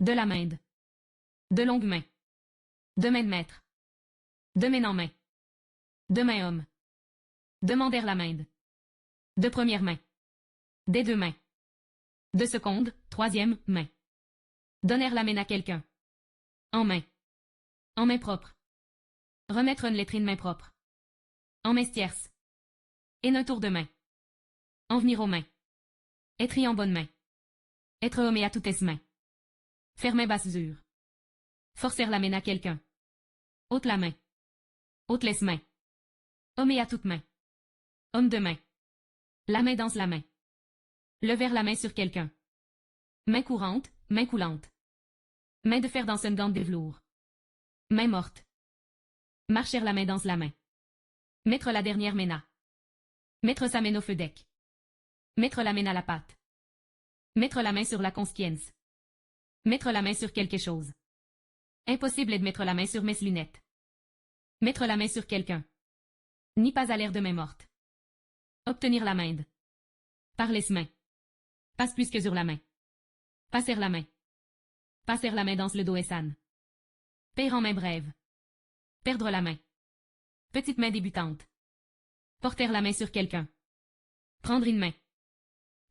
De la main. De longue main. De main de maître. De main en main. De main homme. Demander la main. De première main. Des deux mains. De seconde, troisième main. Donner la main à quelqu'un. En main. En main propre. Remettre une lettrine main propre. En main tierce. Et un tour de main. En venir aux mains. Être en bonne main. Être homme à toutes les mains. Faire main basse dure. Forcer la main à quelqu'un. Ôte la main. Ôte les mains. Homme à toutes mains. Homme de main. La main danse la main. Lever la main sur quelqu'un. Main courante, main coulante. Main de fer dans une gante de velours. Main morte. Marcher la main danse la main. Mettre la dernière main à. Mettre sa main au feu deck. Mettre la main à la pâte. Mettre la main sur la conscience. Mettre la main sur quelque chose. Impossible de mettre la main sur mes lunettes. Mettre la main sur quelqu'un. Ni pas à l'air de main morte. Obtenir la main. Parler main. Passe plus que sur la main. Passer la main. Passer la main dans le dos et san. Père en main brève. Perdre la main. Petite main débutante. Porter la main sur quelqu'un. Prendre une main.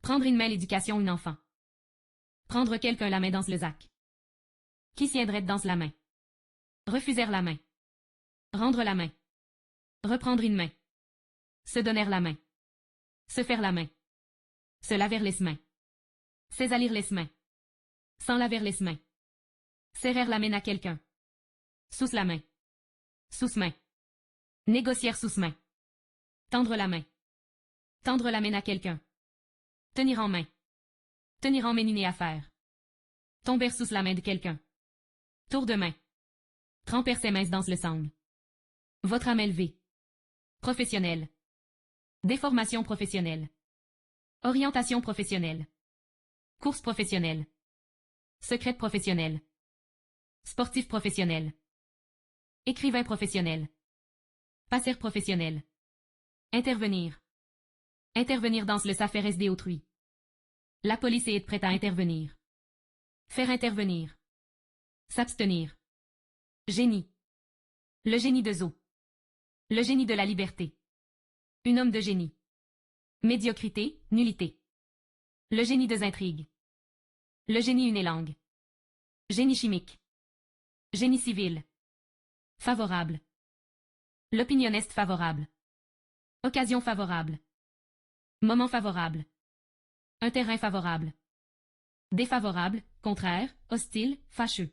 Prendre une main l'éducation un enfant. Prendre quelqu'un la main dans le zac. Qui tiendrait dans la main. Refuser la main. Rendre la main. Reprendre une main. Se donner la main. Se faire la main. Se laver les mains. S'ésalir les mains. Sans laver les mains. Serrer la main à quelqu'un. Sous la main. Sous main. Négocier sous main. Tendre la main. Tendre la main à quelqu'un. Tenir en main. Tenir en main une affaire. Tomber sous la main de quelqu'un. Tour de main. Tremper ses mains dans le sang. Votre âme élevée. Professionnel. Déformation professionnelle. Orientation professionnelle. Course professionnelle. Secret professionnel. Sportif professionnel. Écrivain professionnel. Passeur professionnel. Intervenir. Intervenir dans le affaires des autrui. La police est prête à intervenir. Faire intervenir. S'abstenir. Génie. Le génie de Zo. Le génie de la liberté. Un homme de génie. Médiocrité, nullité. Le génie des intrigues. Le génie une langue. Génie chimique. Génie civil. Favorable. L'opinionniste favorable. Occasion favorable. Moment favorable. Un terrain favorable. Défavorable, contraire, hostile, fâcheux.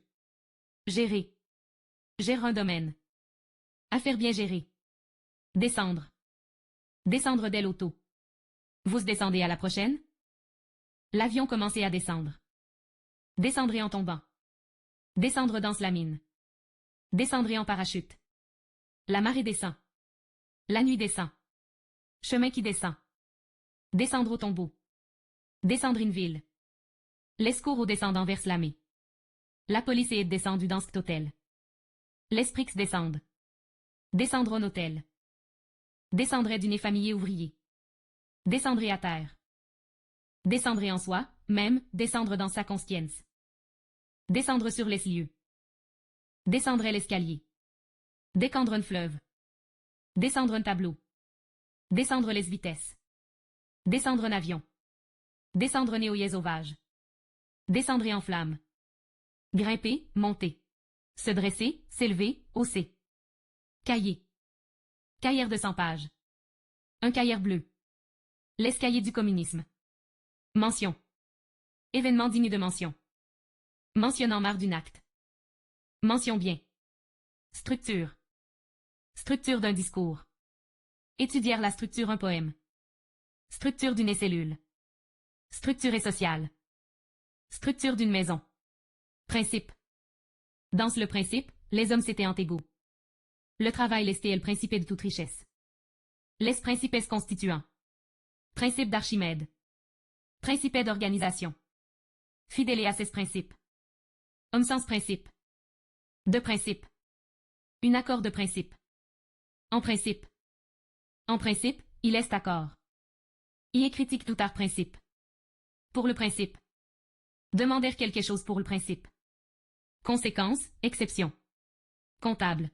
Gérer. Gère un domaine. Affaire bien gérée. Descendre. Descendre dès l'auto. Vous descendez à la prochaine? L'avion commençait à descendre. Descendrez en tombant. Descendre dans la mine. Descendrez en parachute. La marée descend. La nuit descend. Chemin qui descend. Descendre au tombeau. Descendre une ville. L'escours au descendant vers l'amé. La police est descendue dans cet hôtel. L'esprit descende. Descendre en hôtel. Descendrait d'une famille ouvrier. Descendrez à terre. Descendrez en soi, même, descendre dans sa conscience. Descendre sur les lieux. Descendrait l'escalier. Décendre un fleuve. Descendre un tableau. Descendre les vitesses. Descendre un avion. Descendre néoyé sauvage. Descendre en flamme. Grimper, monter. Se dresser, s'élever, hausser. Cahier. Cahier de 100 pages. Un cahier bleu. L'escalier du communisme. Mention. Événement digne de mention. Mentionnant marre d'un acte. Mention bien. Structure. Structure d'un discours. Étudier la structure un poème. Structure d'une cellule. Structure et sociale. Structure d'une maison. Principe. Dans le principe, les hommes s'étaient égaux. Le travail lestait le principe de toute richesse. Les principes constituants. Principe d'Archimède. Principe d'organisation. Fidèle à ces principes. Homme sans principe. De principe. Un accord de principe. En principe. En principe, il est accord. Il est critique tout art principe. Pour le principe. Demander quelque chose pour le principe. Conséquence, exception. Comptable.